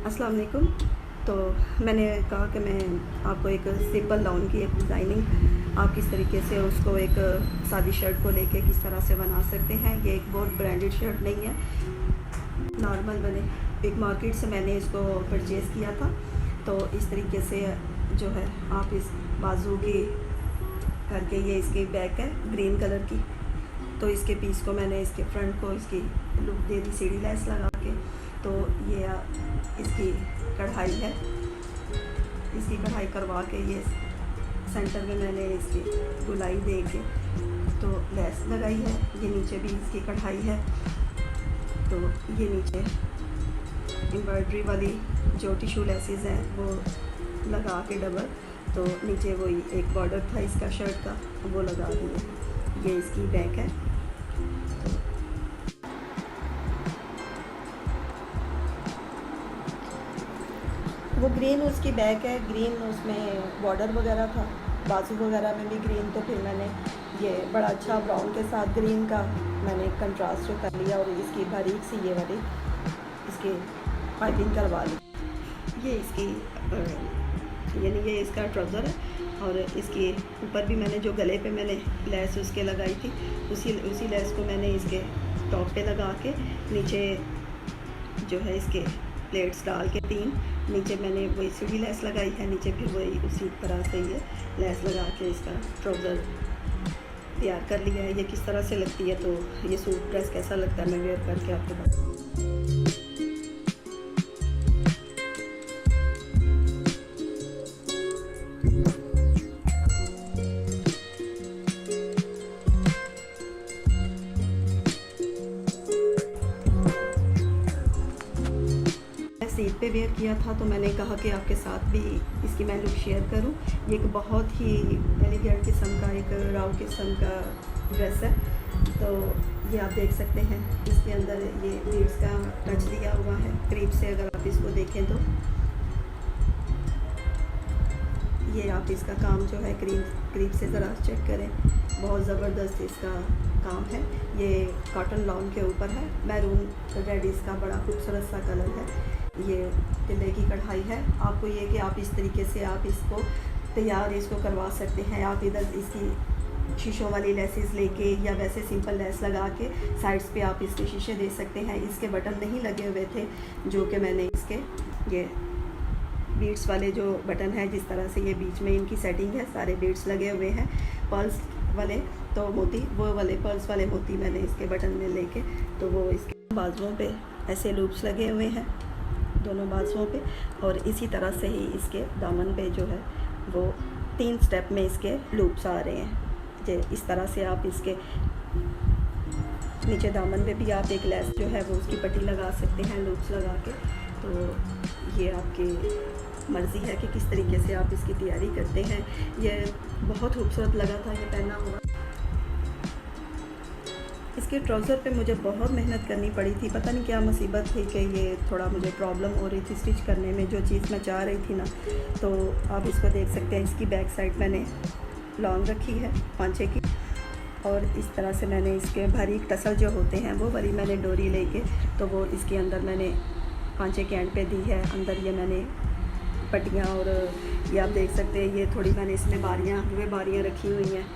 अस्सलाम वालेकुम। तो मैंने कहा कि मैं आपको एक सिंपल लाउन की एक डिज़ाइनिंग आप किस तरीके से उसको एक सादी शर्ट को लेके किस तरह से बना सकते हैं। ये एक बहुत ब्रांडेड शर्ट नहीं है, नॉर्मल बने एक मार्केट से मैंने इसको परचेज़ किया था। तो इस तरीके से जो है आप इस बाजू की करके, ये इसकी बैक है ग्रीन कलर की, तो इसके पीस को मैंने इसके फ्रंट को इसकी लुक दे दी सीढ़ी लेस लगा के। तो ये इसकी कढ़ाई है, इसकी कढ़ाई करवा के ये सेंटर में मैंने इसकी गुलाई दे के तो लेस लगाई है। ये नीचे भी इसकी कढ़ाई है, तो ये नीचे एम्ब्रॉयडरी वाली जो टिशू लेसेस हैं वो लगा के डबल, तो नीचे वही एक बॉर्डर था इसका शर्ट का वो लगा दिए। ये इसकी बैक है। वो ग्रीन उसकी बैक है, ग्रीन उसमें बॉर्डर वगैरह था, बाजू वगैरह में भी ग्रीन। तो फिर मैंने ये बड़ा अच्छा ब्राउन के साथ ग्रीन का मैंने कंट्रास्ट जो कर लिया और इसकी बारीक सी ये वाली इसकी पाइपिंग करवा ली। ये इसकी यानी ये इसका ट्राउज़र है और इसके ऊपर भी मैंने जो गले पे मैंने लेस उसके लगाई थी उसी लेस को मैंने इसके टॉप पे लगा के नीचे जो है इसके प्लेट्स डाल के 3 नीचे मैंने वही सीढ़ी लेस लगाई है, नीचे फिर वही उसी तरह से ये लेस लगा के इसका ट्राउज़र तैयार कर लिया है। ये किस तरह से लगती है, तो ये सूट ड्रेस कैसा लगता है मैं वेयर करके आपको बताऊँ। ईद पे वेयर किया था, तो मैंने कहा कि आपके साथ भी इसकी मैं लुक शेयर करूं। ये एक बहुत ही एलिगेंट किस्म का एक राउ किस्म का ड्रेस है। तो ये आप देख सकते हैं इसके अंदर ये बीड्स का टच दिया हुआ है। करीब से अगर आप इसको देखें तो ये आप इसका काम जो है करीब से ज़रा चेक करें, बहुत ज़बरदस्त इसका काम है। ये कॉटन लॉन के ऊपर है, मैरून रेड इसका बड़ा खूबसूरत सा कलर है। ये तिल्ले की कढ़ाई है। आपको ये कि आप इस तरीके से आप इसको तैयार इसको करवा सकते हैं। आप इधर इसकी शीशों वाली लेसेस लेके या वैसे सिंपल लेस लगा के साइड्स पे आप इसके शीशे दे सकते हैं। इसके बटन नहीं लगे हुए थे, जो कि मैंने इसके ये बीड्स वाले जो बटन है, जिस तरह से ये बीच में इनकी सेटिंग है, सारे बीड्स लगे हुए हैं पर्ल्स वाले, तो मोती वो वाले पर्ल्स वाले मोती मैंने इसके बटन में लेके, तो वो इसके बाजुओं पे ऐसे लूप्स लगे हुए हैं दोनों बाजुओं पे। और इसी तरह से ही इसके दामन पे जो है वो 3 स्टेप में इसके लूप्स आ रहे हैं। जो इस तरह से आप इसके नीचे दामन पे भी आप एक लेस जो है वो उसकी पट्टी लगा सकते हैं लूप्स लगा के। तो ये आपकी मर्ज़ी है कि किस तरीके से आप इसकी तैयारी करते हैं। ये बहुत खूबसूरत लगा था ये पहना हुआ। इसके ट्राउज़र पे मुझे बहुत मेहनत करनी पड़ी थी, पता नहीं क्या मुसीबत थी कि ये थोड़ा मुझे प्रॉब्लम हो रही थी स्टिच करने में, जो चीज़ मैं चाह रही थी ना। तो आप इसको देख सकते हैं, इसकी बैक साइड मैंने लॉन्ग रखी है 5 की, और इस तरह से मैंने इसके बारीक टसल जो होते हैं वो वाली मैंने डोरी लेके तो वो इसके अंदर मैंने 5 के एंड पे दी है। अंदर ये मैंने पट्टियाँ और ये आप देख सकते हैं, ये थोड़ी मैंने इसमें बारियाँ रखी हुई हैं।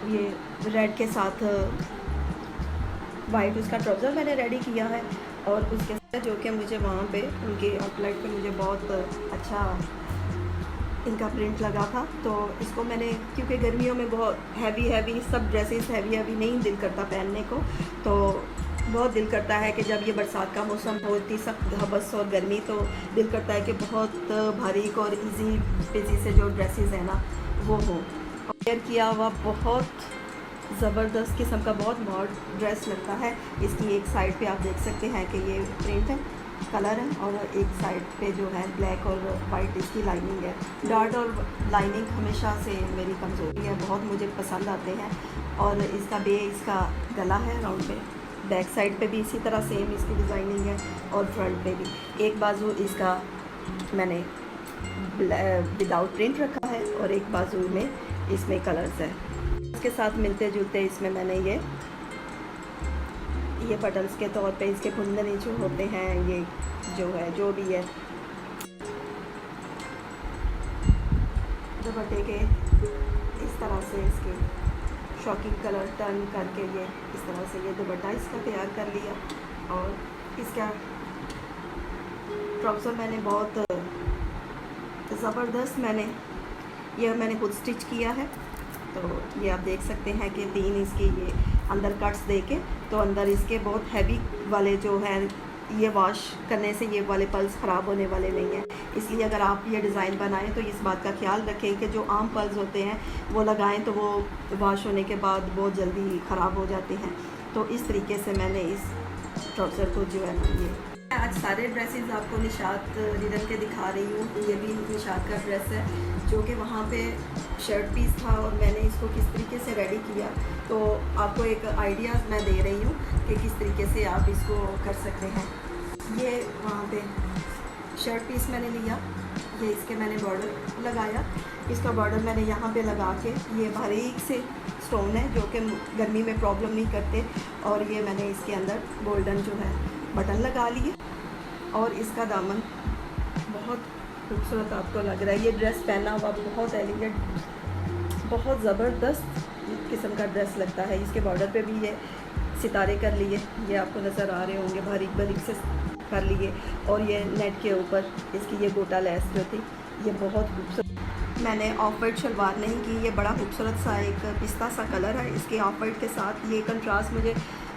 ये रेड के साथ वाइट उसका ट्राउज़र मैंने रेडी किया है, और उसके साथ जो कि मुझे वहाँ पे उनके आउटलेट पे मुझे बहुत अच्छा इनका प्रिंट लगा था। तो इसको मैंने, क्योंकि गर्मियों में बहुत हैवी सब ड्रेसेस हैवी नहीं दिल करता पहनने को, तो बहुत दिल करता है कि जब ये बरसात का मौसम हो, इतनी सख्त हबस और गर्मी, तो दिल करता है कि बहुत बारीक और इजी पेजी से जो ड्रेसेस हैं ना वो हो। वेयर किया हुआ बहुत ज़बरदस्त किस्म का बहुत मॉडर्न ड्रेस लगता है। इसकी एक साइड पे आप देख सकते हैं कि ये प्रिंट है, कलर है, और एक साइड पे जो है ब्लैक और वाइट इसकी लाइनिंग है। डॉट और लाइनिंग हमेशा से मेरी कमज़ोरी है, बहुत मुझे पसंद आते हैं। और इसका इसका गला है राउंड पे, बैक साइड पे भी इसी तरह सेम इसकी डिज़ाइनिंग है, और फ्रंट पे भी एक बाजू इसका मैंने विदाउट प्रिंट रखा है और एक बाजू में इसमें कलर्स है। इसके साथ मिलते जुलते इसमें मैंने ये बटन्स के तौर पे इसके कुंदने जो होते हैं, ये जो है जो भी है दुपट्टे के इस तरह से इसके शॉकिंग कलर टर्न करके ये इस तरह से ये दुपट्टा इसका तैयार कर लिया। और इसका ट्राउज़र मैंने बहुत ज़बरदस्त मैंने खुद स्टिच किया है। तो ये आप देख सकते हैं कि 3 इसके ये अंदर कट्स देके, तो अंदर इसके बहुत हैवी वाले जो है ये वॉश करने से ये वाले पल्स ख़राब होने वाले नहीं हैं। इसलिए अगर आप ये डिज़ाइन बनाएं तो इस बात का ख्याल रखें कि जो आम पल्स होते हैं वो लगाएं तो वो वॉश होने के बाद बहुत जल्दी ख़राब हो जाते हैं। तो इस तरीके से मैंने इस ट्राउज़र को जो है ना, ये आज सारे ड्रेसेस आपको निशात रिदम के दिखा रही हूँ। ये भी निशात का ड्रेस है जो कि वहाँ पे शर्ट पीस था और मैंने इसको किस तरीके से रेडी किया, तो आपको एक आइडिया मैं दे रही हूँ कि किस तरीके से आप इसको कर सकते हैं। ये वहाँ पे शर्ट पीस मैंने लिया, ये इसके मैंने बॉर्डर लगाया। इसका बॉर्डर मैंने यहाँ पे लगा के, ये बारीक से स्टोन है जो कि गर्मी में प्रॉब्लम नहीं करते, और ये मैंने इसके अंदर गोल्डन जो है बटन लगा लिए। और इसका दामन बहुत खूबसूरत आपको लग रहा है। ये ड्रेस पहना हुआ बहुत एलिगेंट, बहुत ज़बरदस्त किस्म का ड्रेस लगता है। इसके बॉर्डर पे भी ये सितारे कर लिए, ये आपको नज़र आ रहे होंगे, बारीक बारीक से कर लिए। और ये नेट के ऊपर इसकी ये गोटा लेस जो थी, ये बहुत खूबसूरत। मैंने ऑफ वाइट शलवार नहीं की, ये बड़ा खूबसूरत सा एक पिस्ता सा कलर है, इसके ऑफ वाइट के साथ ये कंट्रास्ट मुझे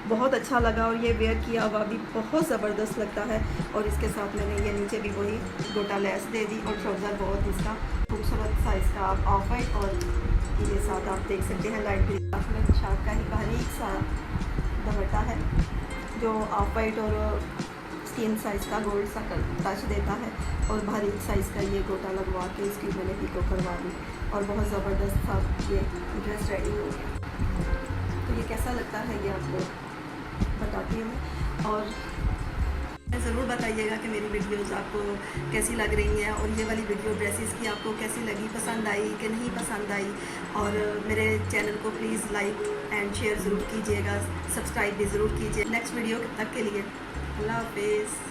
बहुत अच्छा लगा। और ये वेयर किया हुआ भी बहुत ज़बरदस्त लगता है। और इसके साथ मैंने ये नीचे भी वही गोटा लेस दे दी, और ट्राउज़र बहुत इसका खूबसूरत सा इसका ऑफ वाइट, और ये साथ आप देख सकते हैं लाइट ग्रीन में शार्ट का ही बारीक सा दुपट्टा है जो ऑफ वाइट और स्किन साइज़ का गोल्ड सा टच देता है। और बारीक साइज़ का ये गोटा लगवा के इसकी मैंने पिको करवा दी, और बहुत ज़बरदस्त सा ये ड्रेस रेडी हो गया। तो ये कैसा लगता है ये आपको बताती हूँ, और ज़रूर बताइएगा कि मेरी वीडियोज़ आपको कैसी लग रही हैं, और ये वाली वीडियो ड्रेसेस की आपको कैसी लगी, पसंद आई कि नहीं पसंद आई। और मेरे चैनल को प्लीज़ लाइक एंड शेयर ज़रूर कीजिएगा, सब्सक्राइब भी ज़रूर कीजिए। नेक्स्ट वीडियो तक के लिए अल्लाह हाफिज़।